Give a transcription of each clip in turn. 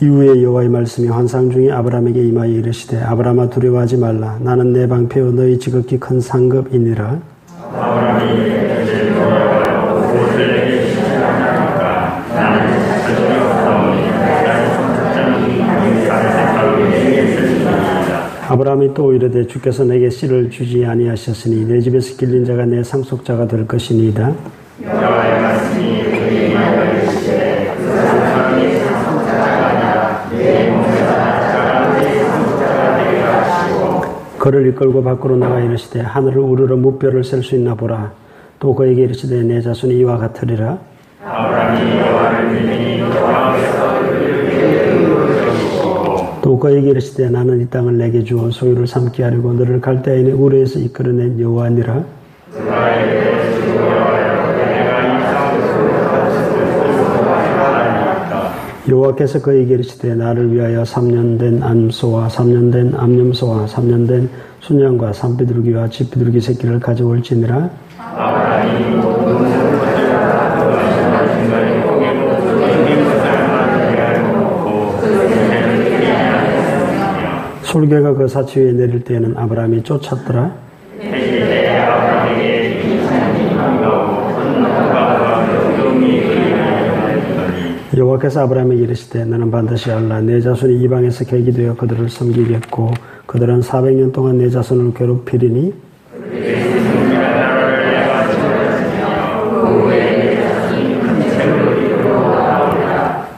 이후에 여호와의 말씀이 환상 중에 아브라함에게 임하여 이르시되 아브라함아 두려워하지 말라. 나는 내 방패요 너희 지극히 큰 상급이니라. 아브라함이 이르되 무엇을 내게 주시나이까 나는 자신이 없사오니 나의 성자는 가르치사로 내게 있으리이다. 아브라함이 또 이르되 주께서 내게 씨를 주지 아니하셨으니 내 집에서 길린 자가 내 상속자가 될 것이니이다. 여호와의 말씀이 그에게 임하여 이르시되 그 사람이 상속자가 아니라 내 몸에서 날 자가 내 상속자가 되게 하시고 그를 이끌고 밖으로 나가 이르시되 하늘을 우러러 무뼈를 셀 수 있나 보라. 또 그에게 이르시되 내 자손이 이와 같으리라. 아브라함이 여호와를 믿으니 여호와께서 그를 이끌어 또 그에게 이르시되 나는 이 땅을 내게 주어 소유를 삼게 하려고 너를 갈대아인의 우르에서 이끌어낸 여호와니라. 그가 이르되 주 여호와여 내가 이 여호와께서 그에게 이르시되 나를 위하여 3년 된 암소와 3년 된 암염소와 3년 된 순양과 산비둘기와 쥐비둘기 새끼를 가져올지니라. 아브라함이 모든 것을 다 도와주시는 중간에 고개로 죽인 것을 내려놓고 그새를 크게 하였으며 솔개가 그 사치 위에 내릴 때에는 아브라함이 쫓았더라. 해질에 아브라함에게 이상이 반가워 분노가 용이 그리하였더니 여호와께서 아브라함에게 이르시되 너는 반드시 알라. 내 자손이 이방에서 객이 되어 그들을 섬기겠고 그들은 400년 동안 내 자손을 괴롭히리니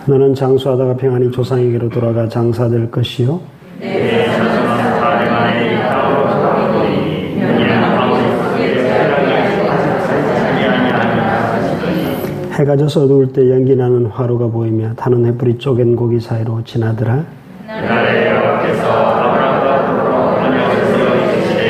너는 장수하다가 평안히 조상에게로 돌아가 장사될 것이요 내 자손은 다름 안에 이 땅으로 돌아오리니 너희는 아무리 크게 살아가지 아니하리라. 해가 져서 어두울 때 연기 나는 화로가 보이며 타는 횃불이 쪼갠 고기 사이로 지나더라. 그날에 여호와께서 아브라함과 더불어 언약을 이르시되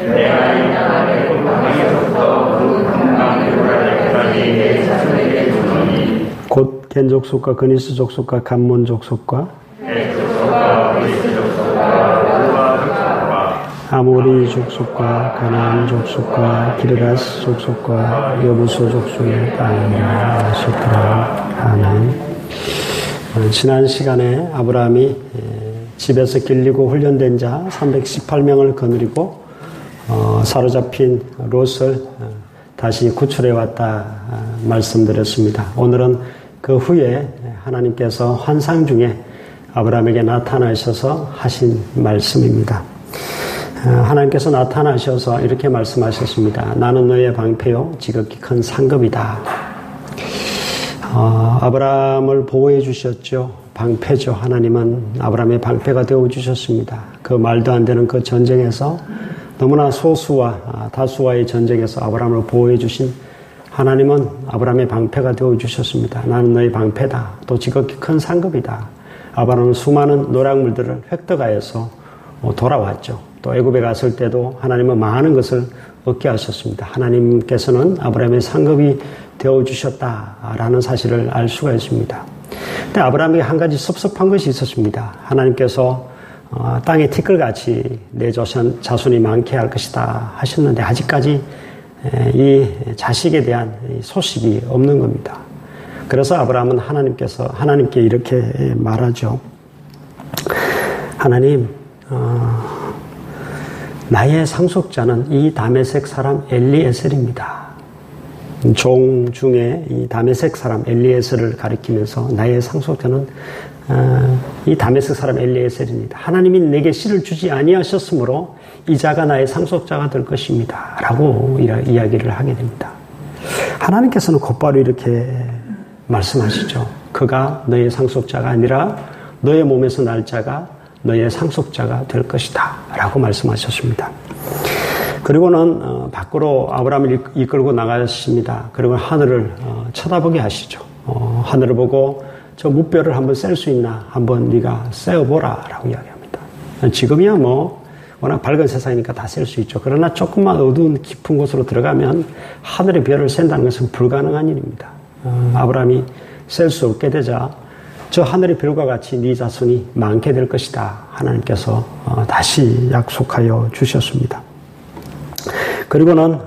내가 이 땅을 골방에서부터 그 금강 유브라데까지 내 자손에게 주노니 곧 겐 족속과 그니스 족속과 감몬 족속과 헷 족속과 그리스 족속과 루아 족속과 아모리 족속과 가나안 족속과 기르가스 족속과 여부소 족속의 땅이라 하셨더라. 아멘. 지난 시간에 아브라함이 집에서 길리고 훈련된 자 318명을 거느리고 사로잡힌 롯을 다시 구출해 왔다 말씀드렸습니다. 오늘은 그 후에 하나님께서 환상 중에 아브라함에게 나타나셔서 하신 말씀입니다. 하나님께서 나타나셔서 이렇게 말씀하셨습니다. 나는 너의 방패요 지극히 큰 상급이다. 아브라함을 보호해 주셨죠. 방패죠. 하나님은 아브라함의 방패가 되어 주셨습니다. 그 말도 안 되는 그 전쟁에서 너무나 소수와 다수와의 전쟁에서 아브라함을 보호해 주신 하나님은 아브라함의 방패가 되어 주셨습니다. 나는 너의 방패다. 또 지극히 큰 상급이다. 아브라함은 수많은 노략물들을 획득하여서 돌아왔죠. 또 애굽에 갔을 때도 하나님은 많은 것을 얻게 하셨습니다. 하나님께서는 아브라함의 상급이 되어 주셨다라는 사실을 알 수가 있습니다. 근데 아브라함에게 한 가지 섭섭한 것이 있었습니다. 하나님께서 땅에 티끌같이 내 자손이 많게 할 것이다 하셨는데 아직까지 이 자식에 대한 소식이 없는 겁니다. 그래서 아브라함은 하나님께 이렇게 말하죠. 하나님, 나의 상속자는 이 다메섹 사람 엘리에셀입니다. 종 중에 이 다메섹 사람 엘리에셀을 가리키면서 나의 상속자는 이 다메섹 사람 엘리에셀입니다. 하나님이 내게 씨를 주지 아니하셨으므로 이 자가 나의 상속자가 될 것입니다. 라고 이야기를 하게 됩니다. 하나님께서는 곧바로 이렇게 말씀하시죠. 그가 너의 상속자가 아니라 너의 몸에서 날 자가 너의 상속자가 될 것이다. 라고 말씀하셨습니다. 그리고는 밖으로 아브라함을 이끌고 나가십니다. 그리고 하늘을 쳐다보게 하시죠. 하늘을 보고 저 무뼈를 한번 셀 수 있나? 한번 네가 세어보라. 라고 이야기합니다. 지금이야 워낙 밝은 세상이니까 다 셀 수 있죠. 그러나 조금만 어두운 깊은 곳으로 들어가면 하늘의 별을 센다는 것은 불가능한 일입니다. 아브라함이 셀 수 없게 되자 저 하늘의 별과 같이 네 자손이 많게 될 것이다. 하나님께서 다시 약속하여 주셨습니다. 그리고는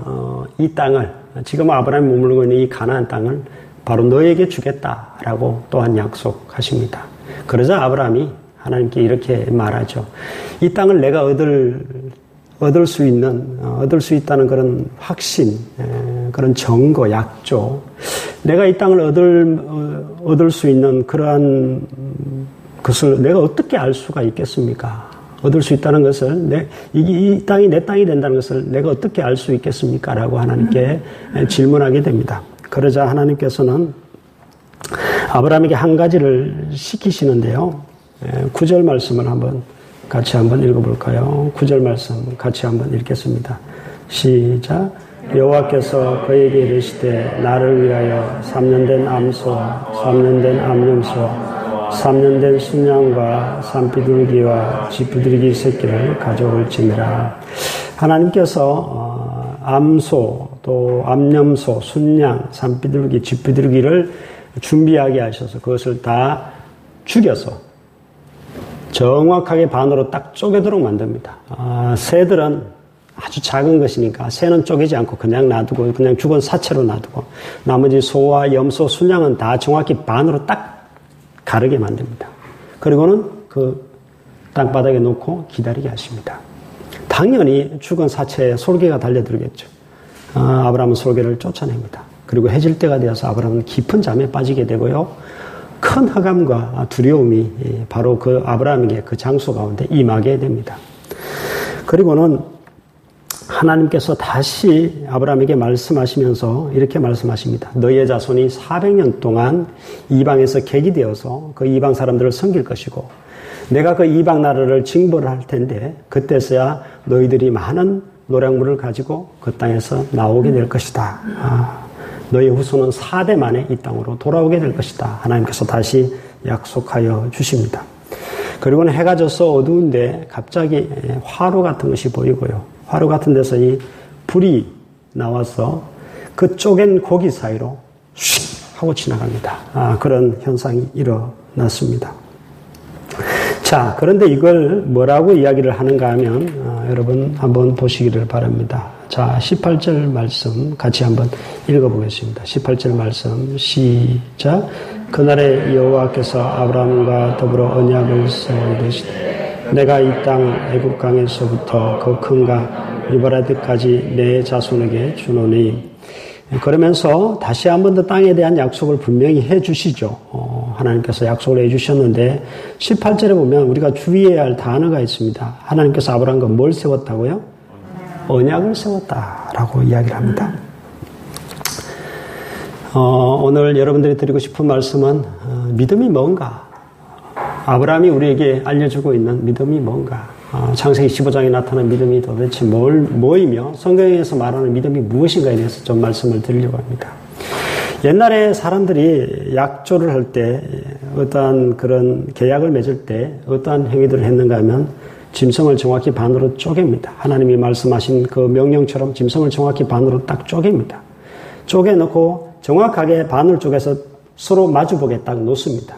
이 땅을 지금 아브라함이 머물고 있는 이 가나안 땅을 바로 너에게 주겠다라고 또한 약속하십니다. 그러자 아브라함이 하나님께 이렇게 말하죠. 이 땅을 내가 얻을 수 있다는 그런 확신, 그런 증거, 약조. 내가 이 땅을 얻을 수 있는 그러한 것을 내가 어떻게 알 수가 있겠습니까? 얻을 수 있다는 것을, 이 땅이 내 땅이 된다는 것을 내가 어떻게 알 수 있겠습니까? 라고 하나님께 질문하게 됩니다. 그러자 하나님께서는 아브라함에게 한 가지를 시키시는데요. 9절 말씀을 같이 한번 읽어볼까요? 9절 말씀 같이 한번 읽겠습니다. 시작. 여호와께서 그에게 이르시되 나를 위하여 3년 된 암소와 3년 된 암염소와 3년 된 순양과 산비둘기와 쥐비둘기 새끼를 가져올지니라. 하나님께서 암소, 또 암염소, 순양, 산비둘기, 쥐비둘기를 준비하게 하셔서 그것을 다 죽여서 정확하게 반으로 딱 쪼개도록 만듭니다. 새들은 아주 작은 것이니까 새는 쪼개지 않고 그냥 놔두고 그냥 죽은 사체로 놔두고 나머지 소와 염소, 순양은 다 정확히 반으로 딱 가르게 만듭니다. 그리고는 그 땅바닥에 놓고 기다리게 하십니다. 당연히 죽은 사체에 솔개가 달려들겠죠. 아브라함은 솔개를 쫓아냅니다. 그리고 해질 때가 되어서 아브라함은 깊은 잠에 빠지게 되고요. 큰 흑암과 두려움이 바로 그 아브라함에게 그 장소 가운데 임하게 됩니다. 그리고는 하나님께서 다시 아브라함에게 말씀하시면서 이렇게 말씀하십니다. 너희의 자손이 400년 동안 이방에서 객이 되어서 그 이방 사람들을 섬길 것이고 내가 그 이방 나라를 징벌을 할 텐데 그때서야 너희들이 많은 노량물을 가지고 그 땅에서 나오게 될 것이다. 너희 후손은 4대 만에 이 땅으로 돌아오게 될 것이다. 하나님께서 다시 약속하여 주십니다. 그리고는 해가 져서 어두운데 갑자기 화로 같은 것이 보이고요. 화로 같은 데서 이 불이 나와서 그 쪼갠 고기 사이로 슉 하고 지나갑니다. 그런 현상이 일어났습니다. 자, 그런데 이걸 뭐라고 이야기를 하는가 하면 여러분 한번 보시기를 바랍니다. 자, 18절 말씀 같이 한번 읽어보겠습니다. 18절 말씀 시작. 그날에 여호와께서 아브라함과 더불어 언약을 세우시되 내가 이 땅 애굽 강에서부터 그 큰 강 유브라데까지 내 자손에게 주노니. 그러면서 다시 한 번 더 땅에 대한 약속을 분명히 해 주시죠. 하나님께서 약속을 해 주셨는데 18절에 보면 우리가 주의해야 할 단어가 있습니다. 하나님께서 아브라함과 뭘 세웠다고요? 언약을 세웠다라고 이야기를 합니다. 오늘 여러분들이 드리고 싶은 말씀은 믿음이 뭔가? 아브라함이 우리에게 알려주고 있는 믿음이 뭔가? 창세기 15장에 나타난 믿음이 도대체 뭐이며 성경에서 말하는 믿음이 무엇인가에 대해서 좀 말씀을 드리려고 합니다. 옛날에 사람들이 약조를 할 때 어떠한 그런 계약을 맺을 때 어떠한 행위들을 했는가 하면 짐승을 정확히 반으로 쪼갭니다. 하나님이 말씀하신 그 명령처럼 짐승을 정확히 반으로 딱 쪼갭니다. 쪼개놓고 정확하게 반을 쪼개서 서로 마주보게 딱 놓습니다.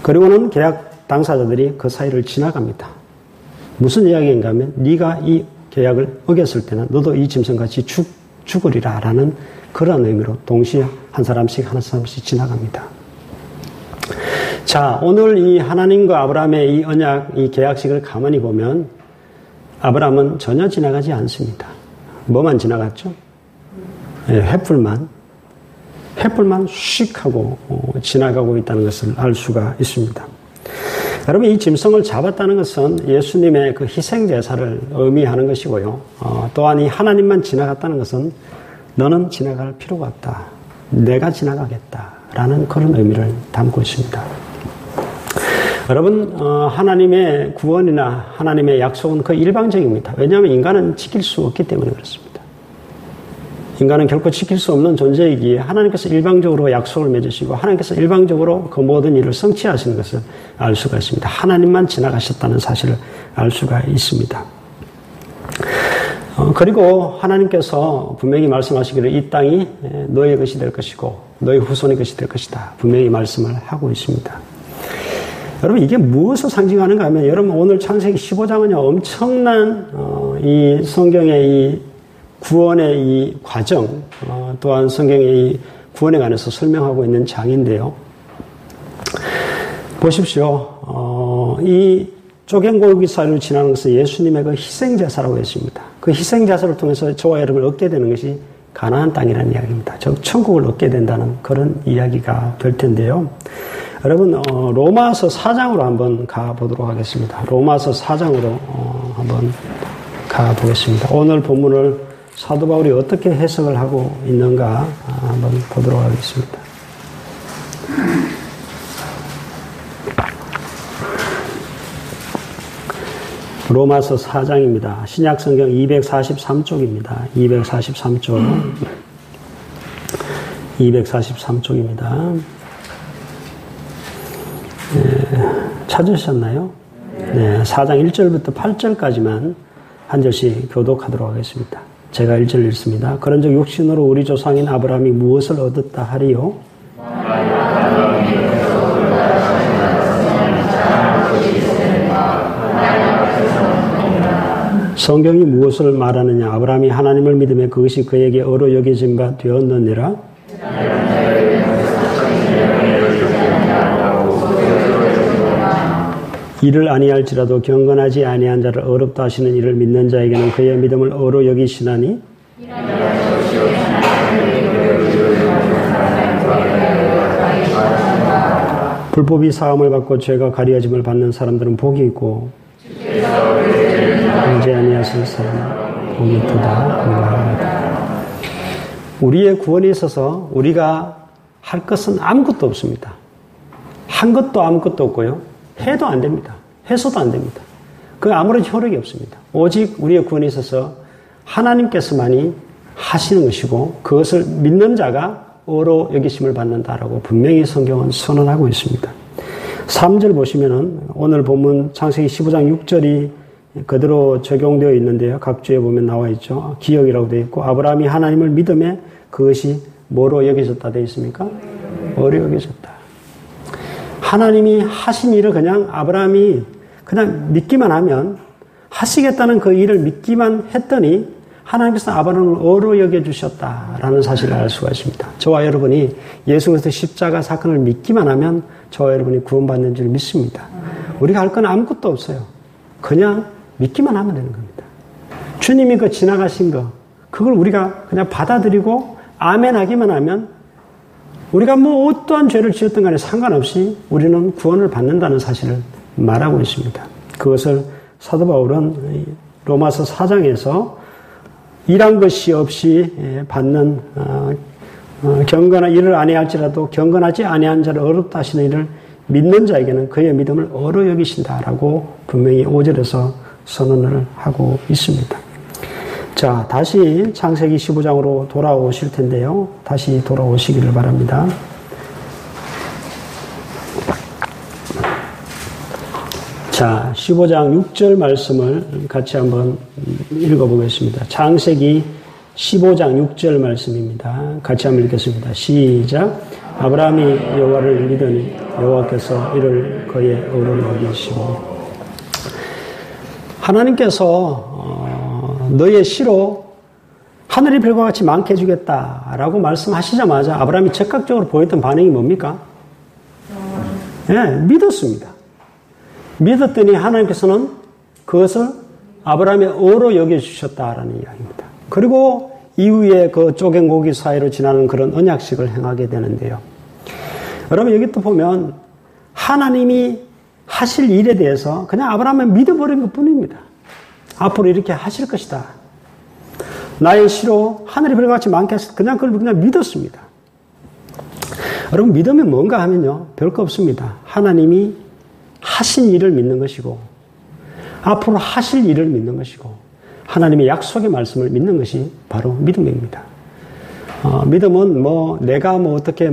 그리고는 계약 당사자들이 그 사이를 지나갑니다. 무슨 이야기인가 하면 네가 이 계약을 어겼을 때는 너도 이 짐승같이 죽으리라 라는 그런 의미로 동시에 한 사람씩 지나갑니다. 자, 오늘 이 하나님과 아브라함의 이 언약, 이 계약식을 가만히 보면 아브라함은 전혀 지나가지 않습니다. 뭐만 지나갔죠? 횃불만 슉 하고 지나가고 있다는 것을 알 수가 있습니다. 여러분, 이 짐승을 잡았다는 것은 예수님의 그 희생제사를 의미하는 것이고요. 또한 이 하나님만 지나갔다는 것은 너는 지나갈 필요가 없다. 내가 지나가겠다라는 그런 의미를 담고 있습니다. 여러분, 하나님의 구원이나 하나님의 약속은 거의 일방적입니다. 왜냐하면 인간은 지킬 수 없기 때문에 그렇습니다. 인간은 결코 지킬 수 없는 존재이기에 하나님께서 일방적으로 약속을 맺으시고 하나님께서 일방적으로 그 모든 일을 성취하시는 것을 알 수가 있습니다. 하나님만 지나가셨다는 사실을 알 수가 있습니다. 그리고 하나님께서 분명히 말씀하시기를 이 땅이 너의 것이 될 것이고 너의 후손의 것이 될 것이다. 분명히 말씀을 하고 있습니다. 여러분, 이게 무엇을 상징하는가 하면 여러분 오늘 창세기 15장은요 엄청난 이 성경의 이 구원의 이 과정 또한 성경의 이 구원에 관해서 설명하고 있는 장인데요. 보십시오. 이 쪼갱고기 사이로 지나는 것은 예수님의 그 희생제사라고 했습니다. 그 희생제사를 통해서 저와 여러분을 얻게 되는 것이 가나안 땅이라는 이야기입니다. 즉 천국을 얻게 된다는 그런 이야기가 될 텐데요. 여러분 로마서 4장으로 한번 가보도록 하겠습니다. 로마서 4장으로 한번 가보겠습니다. 오늘 본문을 사도 바울이 어떻게 해석을 하고 있는가 한번 보도록 하겠습니다. 로마서 4장입니다. 신약성경 243쪽입니다. 243쪽. 243쪽입니다. 찾으셨나요? 네, 4장 1절부터 8절까지만 한 절씩 교독하도록 하겠습니다. 제가 1절 읽습니다. 그런즉 육신으로 우리 조상인 아브라함이 무엇을 얻었다 하리요? 성경이 무엇을 말하느냐? 아브라함이 하나님을 믿음에 그것이 그에게 의로 여겨진 바 되었느니라. 이를 아니할지라도 경건하지 아니한 자를 어렵다 하시는 이를 믿는 자에게는 그의 믿음을 의로 여기시나니 불법이 사함을 받고 죄가 가리어짐을 받는 사람들은 복이 있고 이제 아니하실 사람은 복이 있도다. 우리의 구원에 있어서 우리가 할 것은 아무것도 없습니다. 한 것도 아무것도 없고요. 해도 안 됩니다. 해서도 안 됩니다. 그 아무런 효력이 없습니다. 오직 우리의 구원에 있어서 하나님께서만이 하시는 것이고 그것을 믿는 자가 의로 여기심을 받는다라고 분명히 성경은 선언하고 있습니다. 3절 보시면은 오늘 본문 창세기 15장 6절이 그대로 적용되어 있는데요. 각주에 보면 나와 있죠. 기억이라고 되어 있고 아브라함이 하나님을 믿음에 그것이 뭐로 여겨졌다 되어 있습니까? 의로 여겨졌다. 하나님이 하신 일을 그냥 아브라함이 그냥 믿기만 하면 하시겠다는 그 일을 믿기만 했더니 하나님께서 아브라함을 의로 여겨주셨다라는 사실을 알 수가 있습니다. 저와 여러분이 예수 그리스도의 십자가 사건을 믿기만 하면 저와 여러분이 구원받는 줄 믿습니다. 우리가 할 건 아무것도 없어요. 그냥 믿기만 하면 되는 겁니다. 주님이 그 지나가신 거 그걸 우리가 그냥 받아들이고 아멘하기만 하면 우리가 뭐 어떠한 죄를 지었든 간에 상관없이 우리는 구원을 받는다는 사실을 말하고 있습니다. 그것을 사도 바울은 로마서 4장에서 일한 것이 없이 받는 경건한 일을 아니할지라도 경건하지 아니한 자를 어렵다 하시는 일을 믿는 자에게는 그의 믿음을 의로 여기신다라고 분명히 5절에서 선언을 하고 있습니다. 자, 다시 창세기 15장으로 돌아오실 텐데요. 다시 돌아오시기를 바랍니다. 자, 15장 6절 말씀을 같이 한번 읽어보겠습니다. 창세기 15장 6절 말씀입니다. 같이 한번 읽겠습니다. 시작. 아브라함이 여호와를 믿으니 여호와께서 이를 그의 의로 여기시고 하나님께서 너의 씨로 하늘의 별과 같이 많게 해주겠다라고 말씀하시자마자 아브라함이 즉각적으로 보였던 반응이 뭡니까? 네, 믿었습니다. 믿었더니 하나님께서는 그것을 아브라함의 의로 여겨주셨다라는 이야기입니다. 그리고 이후에 그 쪼갱고기 사이로 지나는 그런 언약식을 행하게 되는데요. 여러분 여기 또 보면 하나님이 하실 일에 대해서 그냥 아브라함을 믿어버린 것 뿐입니다. 앞으로 이렇게 하실 것이다. 나의 씨로 하늘의 별과 같이 많게 하실 그냥 그걸 그냥 믿었습니다. 여러분 믿으면 뭔가 하면요. 별거 없습니다. 하나님이 하신 일을 믿는 것이고 앞으로 하실 일을 믿는 것이고 하나님의 약속의 말씀을 믿는 것이 바로 믿음입니다. 믿음은 내가 어떻게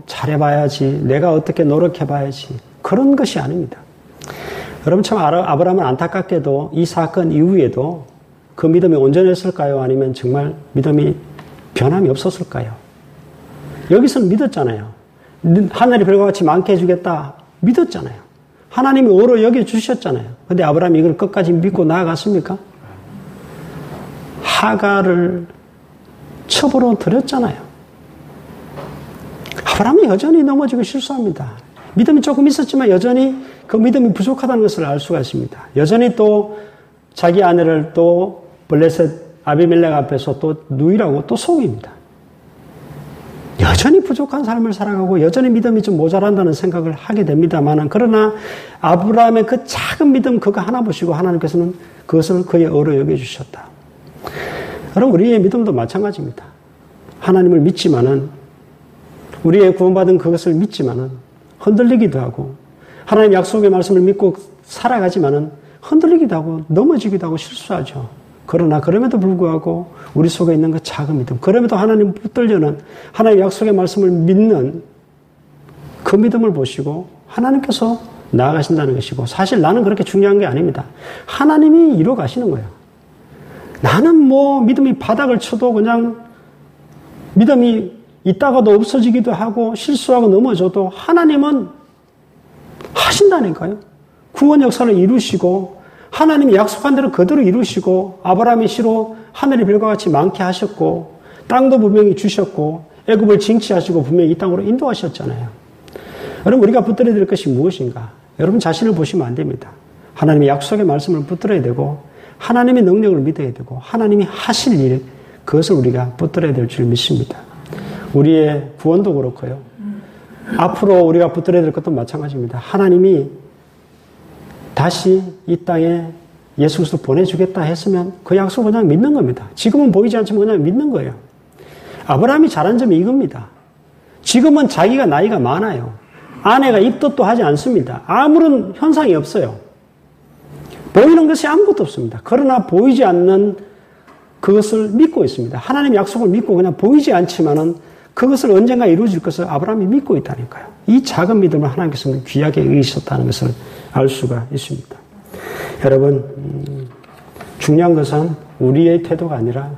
잘해봐야지, 내가 어떻게 노력해봐야지 그런 것이 아닙니다. 여러분 참 아브라함은 안타깝게도 이 사건 이후에도 그 믿음이 온전했을까요? 아니면 정말 믿음이 변함이 없었을까요? 여기서는 믿었잖아요. 하늘의 별과 같이 많게 해주겠다 믿었잖아요. 하나님이 의로 여겨주셨잖아요. 근데 아브라함이 이걸 끝까지 믿고 나아갔습니까? 하갈을 첩으로 들였잖아요. 아브라함이 여전히 넘어지고 실수합니다. 믿음이 조금 있었지만 여전히 그 믿음이 부족하다는 것을 알 수가 있습니다. 여전히 또 자기 아내를 또 블레셋 아비멜렉 앞에서 또 누이라고 또 속입니다. 여전히 부족한 삶을 살아가고 여전히 믿음이 좀 모자란다는 생각을 하게 됩니다만, 그러나 아브라함의 그 작은 믿음 그거 하나 보시고 하나님께서는 그것을 그의 어로 여겨주셨다. 여러분, 우리의 믿음도 마찬가지입니다. 하나님을 믿지만은, 우리의 구원받은 그것을 믿지만은 흔들리기도 하고, 하나님 약속의 말씀을 믿고 살아가지만은 흔들리기도 하고 넘어지기도 하고 실수하죠. 그러나 그럼에도 불구하고 우리 속에 있는 그 작은 믿음, 그럼에도 하나님 붙들려는 하나님 약속의 말씀을 믿는 그 믿음을 보시고 하나님께서 나아가신다는 것이고, 사실 나는 그렇게 중요한 게 아닙니다. 하나님이 이루어 가시는 거예요. 나는 뭐 믿음이 바닥을 쳐도 그냥 믿음이 있다가도 없어지기도 하고 실수하고 넘어져도 하나님은 하신다니까요. 구원 역사를 이루시고 하나님이 약속한 대로 그대로 이루시고, 아브라함의 시로 하늘의 별과 같이 많게 하셨고, 땅도 분명히 주셨고, 애굽을 징치하시고 분명히 이 땅으로 인도하셨잖아요. 여러분, 우리가 붙들어야 될 것이 무엇인가? 여러분 자신을 보시면 안 됩니다. 하나님의 약속의 말씀을 붙들어야 되고, 하나님의 능력을 믿어야 되고, 하나님이 하실 일, 그것을 우리가 붙들어야 될 줄 믿습니다. 우리의 구원도 그렇고요. 앞으로 우리가 붙들어야 될 것도 마찬가지입니다. 하나님이 다시 이 땅에 예수 그리스도 보내주겠다 했으면 그 약속을 그냥 믿는 겁니다. 지금은 보이지 않지만 그냥 믿는 거예요. 아브라함이 잘한 점이 이겁니다. 지금은 자기가 나이가 많아요. 아내가 입덧도 하지 않습니다. 아무런 현상이 없어요. 보이는 것이 아무것도 없습니다. 그러나 보이지 않는 그것을 믿고 있습니다. 하나님의 약속을 믿고 그냥 보이지 않지만은 그것을 언젠가 이루어질 것을 아브라함이 믿고 있다니까요. 이 작은 믿음을 하나님께서는 귀하게 여기셨다는 것을 알 수가 있습니다. 여러분, 중요한 것은 우리의 태도가 아니라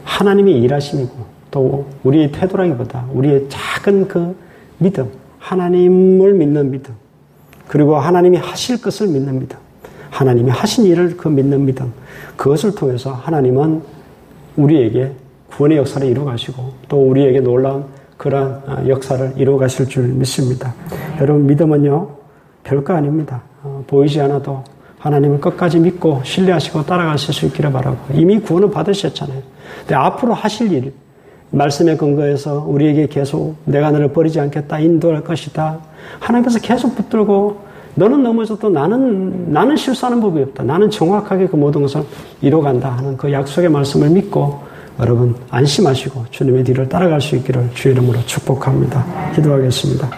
하나님의 일하심이고, 또 우리의 태도라기보다 우리의 작은 그 믿음, 하나님을 믿는 믿음, 그리고 하나님이 하실 것을 믿는 믿음, 하나님이 하신 일을 그 믿는 믿음, 그것을 통해서 하나님은 우리에게 구원의 역사를 이루어가시고 또 우리에게 놀라운 그러한 역사를 이루어가실 줄 믿습니다. 여러분, 믿음은요 별거 아닙니다. 보이지 않아도 하나님을 끝까지 믿고 신뢰하시고 따라가실 수 있기를 바라고, 이미 구원을 받으셨잖아요. 근데 앞으로 하실 일, 말씀에 근거해서 우리에게 계속 내가 너를 버리지 않겠다, 인도할 것이다, 하나님께서 계속 붙들고 너는 넘어져도 나는 실수하는 법이 없다, 나는 정확하게 그 모든 것을 이뤄간다 하는 그 약속의 말씀을 믿고 여러분 안심하시고 주님의 뒤를 따라갈 수 있기를 주의 이름으로 축복합니다. 기도하겠습니다.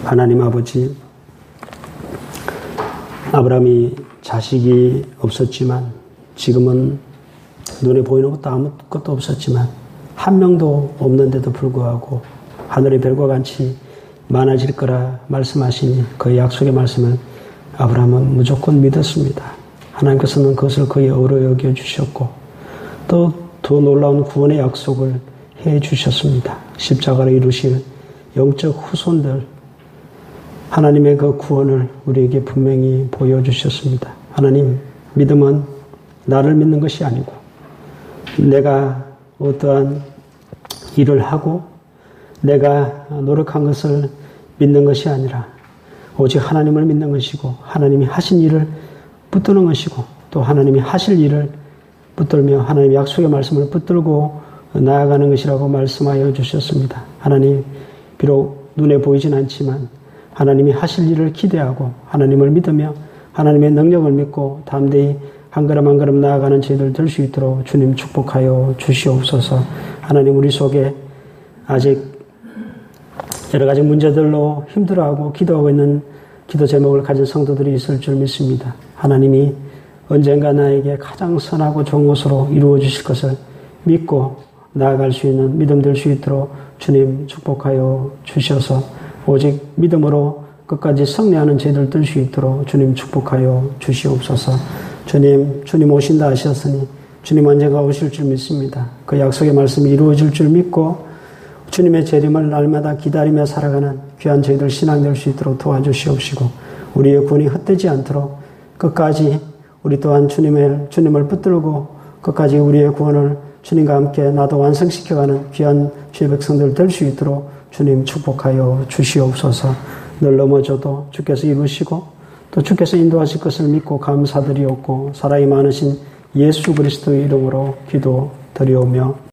하나님 아버지, 아브라함이 자식이 없었지만, 지금은 눈에 보이는 것도 아무것도 없었지만, 한 명도 없는데도 불구하고 하늘의 별과 같이 많아질 거라 말씀하시니 그 약속의 말씀을 아브라함은 무조건 믿었습니다. 하나님께서는 그것을 그의 어로 여겨주셨고 또 더 놀라운 구원의 약속을 해주셨습니다. 십자가를 이루실 영적 후손들, 하나님의 그 구원을 우리에게 분명히 보여주셨습니다. 하나님, 믿음은 나를 믿는 것이 아니고 내가 어떠한 일을 하고 내가 노력한 것을 믿는 것이 아니라 오직 하나님을 믿는 것이고, 하나님이 하신 일을 붙드는 것이고, 또 하나님이 하실 일을 붙들며 하나님의 약속의 말씀을 붙들고 나아가는 것이라고 말씀하여 주셨습니다. 하나님, 비록 눈에 보이진 않지만 하나님이 하실 일을 기대하고 하나님을 믿으며 하나님의 능력을 믿고 담대히 한 걸음 한 걸음 나아가는 저희들 될 수 있도록 주님 축복하여 주시옵소서. 하나님, 우리 속에 아직 여러 가지 문제들로 힘들어하고 기도하고 있는 기도 제목을 가진 성도들이 있을 줄 믿습니다. 하나님이 언젠가 나에게 가장 선하고 좋은 것으로 이루어 주실 것을 믿고 나아갈 수 있는 믿음 될 수 있도록 주님 축복하여 주셔서 오직 믿음으로 끝까지 승리하는 저희들 될 수 있도록 주님 축복하여 주시옵소서. 주님 오신다 하셨으니 주님 언젠가 오실 줄 믿습니다. 그 약속의 말씀이 이루어질 줄 믿고 주님의 재림을 날마다 기다리며 살아가는 귀한 저희들 신앙 될 수 있도록 도와주시옵시고, 우리의 구원이 헛되지 않도록 끝까지 우리 또한 주님을 붙들고 끝까지 우리의 구원을 주님과 함께 나도 완성시켜가는 귀한 주의 백성들 될 수 있도록 주님 축복하여 주시옵소서. 늘 넘어져도 주께서 이루시고 또 주께서 인도하실 것을 믿고 감사드리옵고 사랑이 많으신 예수 그리스도의 이름으로 기도드리오며